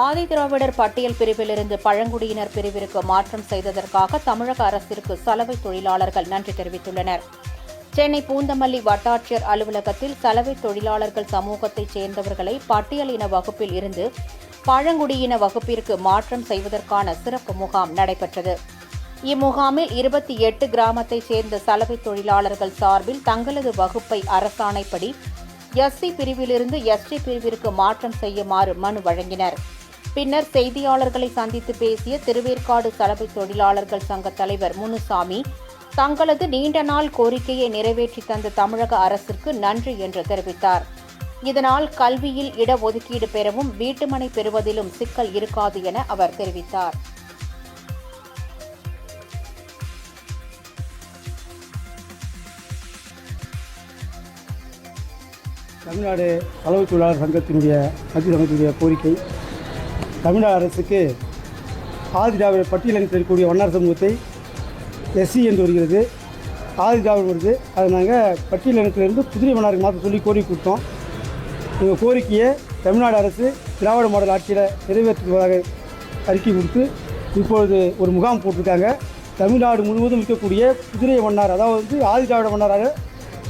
ஆதிதிராவிடர் பட்டியல் பிரிவிலிருந்து பழங்குடியினர் பிரிவிற்கு மாற்றம் செய்ததற்காக தமிழக அரசிற்கு சலவை தொழிலாளர்கள் நன்றி தெரிவித்துள்ளனர். சென்னை பூந்தமல்லி வட்டாட்சியர் அலுவலகத்தில் சலவை தொழிலாளர்கள் சமூகத்தைச் சேர்ந்தவர்களை பட்டியலின வகுப்பில் இருந்து பழங்குடியின வகுப்பிற்கு மாற்றம் செய்வதற்கான சிறப்பு முகாம் நடைபெற்றது. இம்முகாமில் 28 கிராமத்தைச் சேர்ந்த சலவை தொழிலாளர்கள் சார்பில் தங்களது வகுப்பை அரசாணைப்படி எஸ்சி பிரிவிலிருந்து எஸ்டி பிரிவிற்கு மாற்றம் செய்யுமாறு மனு வழங்கினர். பின்னர் செய்தியாளர்களை சந்தித்து பேசிய திருவேற்காடு சலவை தொழிலாளர்கள் சங்க தலைவர் முனுசாமி, தங்களது நீண்ட நாள் கோரிக்கையை நிறைவேற்றி தந்த தமிழக அரசிற்கு நன்றி என்று தெரிவித்தார். இதனால் கல்வியில் இடஒதுக்கீடு பெறவும் வீட்டுமனை பெறுவதிலும் சிக்கல் இருக்காது என அவர் தெரிவித்தார். தமிழ்நாடு சலவை தொழிலாளர் சங்கத்தினுடைய மத்திய சங்கத்தினுடைய கோரிக்கை, தமிழ்நாடு அரசுக்கு ஆதிதிராவிடர் பட்டியலில் இருக்கக்கூடிய வண்ணார் சமூகத்தை எஸ்சி என்று வருகிறது, ஆதிதிராவிடர் வருது. அதை நாங்கள் பட்டியலினத்திலிருந்து புதிய வண்ணாருக்கு மாற்ற சொல்லி கோரிக்கை கொடுத்தோம். எங்கள் கோரிக்கையை தமிழ்நாடு அரசு திராவிட மாடல் ஆட்சியில் நிறைவேற்றுவதாக அறிக்கை கொடுத்து இப்பொழுது ஒரு முகாம் போட்டிருக்காங்க. தமிழ்நாடு முழுவதும் இருக்கக்கூடிய குதிரை வண்ணார், அதாவது ஆதிதிராவிட வண்ணாராக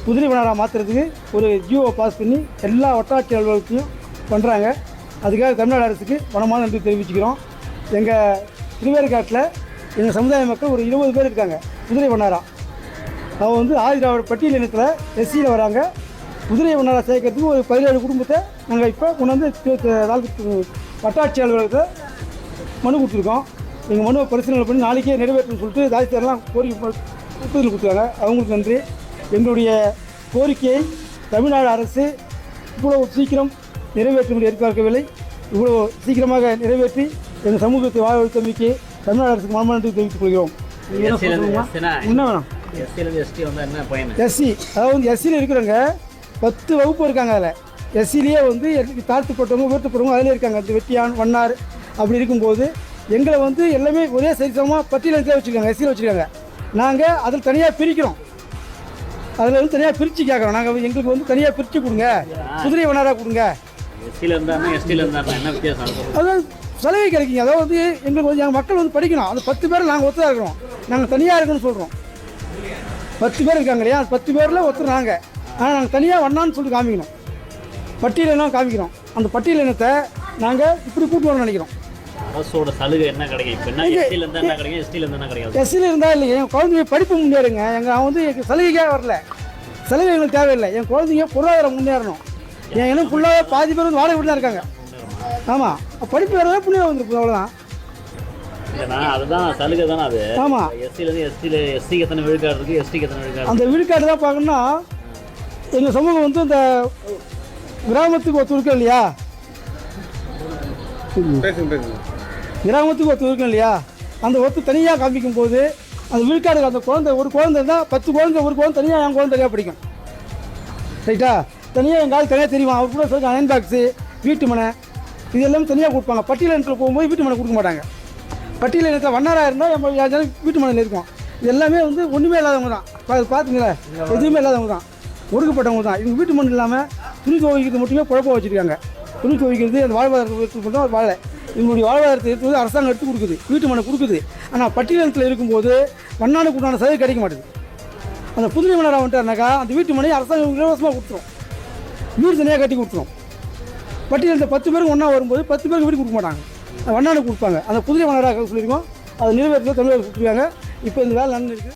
குதிரை வண்ணாராக மாற்றுறதுக்கு ஒரு ஜிஓ பாஸ் பண்ணி எல்லா வட்டாட்சி அலுவலகத்தையும் பண்ணுறாங்க. அதுக்காக தமிழ்நாடு அரசுக்கு மனமான நன்றி தெரிவிச்சுக்கிறோம். எங்கள் திருவேற்காட்டில் எங்கள் சமுதாய மக்கள் ஒரு 20 பேர் இருக்காங்க குதிரை வண்ணாரா. அவங்க ஆதிதிராவிட பட்டியல் இனத்தில் எஸ்சியில் வராங்க. குதிரை வண்ணாரா சேர்க்கறதுக்கு ஒரு 17 குடும்பத்தை நாங்கள் இப்போ கொண்டாந்து வட்டாட்சி அலுவலகத்தை மனு கொடுத்துருக்கோம். எங்கள் மனுவை பரிசீலனை பண்ணி நாளைக்கே நிறைவேற்றணும்னு சொல்லிட்டு தாசில்தார்லாம் கோரிக்கை ஒப்புதல் கொடுத்தாங்க. அவங்களுக்கு நன்றி. எங்களுடைய கோரிக்கையை தமிழ்நாடு அரசு இவ்வளவு சீக்கிரம் நிறைவேற்ற எதிர்பார்க்கவில்லை. இவ்வளவு சீக்கிரமாக நிறைவேற்றி எங்கள் சமூகத்தை வாழ்வதற்கு தமிழ்நாடு அரசுக்கு மனமான நன்றி தெரிவித்துக் கொள்கிறோம். என்ன வேணும்? எஸ்சி, அதாவது எஸ்சியில் இருக்கிறவங்க 10 வகுப்பு இருக்காங்க. அதில் எஸ்சிலேயே தாழ்த்தப்பட்டவங்க உயர்த்தப்பட்டவங்க அதிலே இருக்காங்க. அந்த வெட்டியான் வண்ணார் அப்படி இருக்கும்போது எங்களை எல்லாமே ஒரே சரிசமமாக பட்டியலில் வச்சுருக்காங்க, எஸ்சியில் வச்சுருக்காங்க. நாங்கள் அதில் தனியாக பிரிக்கிறோம். அதில் தனியாக பிரித்து கேட்குறோம். நாங்கள் எங்களுக்கு தனியாக பிரித்து கொடுங்க, குதிரை வண்ணாராக கொடுங்க. அதாவது சலுகை கிடைக்குங்க. அதாவது எங்களுக்கு எங்கள் மக்கள் படிக்கணும். அந்த 10 பேர் நாங்கள் ஒத்ததாக இருக்கிறோம். நாங்கள் தனியாக இருக்குன்னு சொல்கிறோம். 10 பேர் இருக்காங்க இல்லையா, 10 பேரில் ஒருத்தர் நாங்கள். ஆனால் நாங்கள் தனியாக வண்ணான்னு சொல்லிட்டு காமிக்கணும், பட்டியலினம் காமிக்கிறோம். அந்த பட்டியலினத்தை நாங்கள் இப்படி கூட்டு வரணும்னு நினைக்கிறோம். அரசோட சலுகை என்ன கிடைக்கும்? எஸ்சியில் இருந்தால் இல்லைங்க, என் குழந்தைங்க படிப்பு முன்னேறுங்க. எங்கள் சலுகைக்காக வரல, சலுகை எங்களுக்கு தேவையில்லை. என் குழந்தைங்க பொருளாதாரம் முன்னேறணும். என் இனம் ஃபுல்லாக பாதி பேர் வாடகை வீட்டில் தான் இருக்காங்க. ஆமாம், படிப்பு வேறு புண்ணியம் வந்துருக்கு, அவ்வளோதான். அதுதான் சலுகை தானே அது. ஆமாம், எஸ்சிக்கு எத்தனை விழுக்காடு இருக்குது, எஸ்டிக்கு எத்தனை விழுக்காடு? அந்த விழுக்காடு தான் பார்க்கணும்னா எங்கள் சமூகம் இந்த கிராமத்துக்கு ஒத்து இருக்கு இல்லையா, கிராமத்துக்கு ஒத்து இருக்கும் இல்லையா, அந்த ஒத்து தனியாக காமிக்கும் போது அந்த விழுக்காடு அந்த குழந்தை ஒரு குழந்தை இருந்தால் 10 குழந்தை ஒரு குழந்தை தனியாக என் குழந்தை தனியாக படிக்கும். ரைட்டா? தனியாக எங்கள் ஆள் தனியாக தெரியும். அவர் கூட சொல்லுங்க அயன் பாக்ஸு, வீட்டு மனை, இது எல்லாமே தனியாக கொடுப்பாங்க. பட்டியல் இனத்தில் போகும்போது வீட்டு மனை கொடுக்க மாட்டாங்க. பட்டியல் இனத்தில் வண்ணாராக இருந்தால் வீட்டு மனையில் இருக்கும். இது எல்லாமே ஒன்றுமே இல்லாதவங்க தான். பார்த்துங்களேன், எதுவுமே இல்லாதவங்க தான், ஒடுக்கப்பட்டவங்க தான். இவங்க வீட்டு மண் இல்லாமல் துணி துவைக்கிறது மட்டுமே குழப்பம் வச்சுருக்காங்க. துணி துவைக்கிறது அந்த வாழ்வாதாரத்தை மட்டும் வாழ இவங்களுடைய வாழ்வாதாரத்தை எடுத்து அரசாங்கம் எடுத்து கொடுக்குது, வீட்டு மனை கொடுக்குது. ஆனால் பட்டியலினத்தில் இருக்கும்போது வண்ணானுக்கு உண்டான சலுகை கிடைக்க மாட்டேது. அந்த புதிய மன்னராக வந்துட்டாருனாக்கா அந்த வீட்டு மனையை அரசாங்கம் இலவசமாக கொடுத்துரும், வீடு தனியாக கட்டி கொடுத்துரும். பட்டியலில் 10 பேருக்கு ஒன்றா வரும்போது 10 பேருக்கு வீடு கொடுக்க மாட்டாங்க, வண்ணானுக்கு கொடுப்பாங்க. அந்த புதிய மன்னராக சொல்லியிருக்கோம், அதை நிறைவேற்ற தமிழர்கள் கொடுத்துருக்காங்க. இப்போ இந்த வேலை நடந்துருக்கு.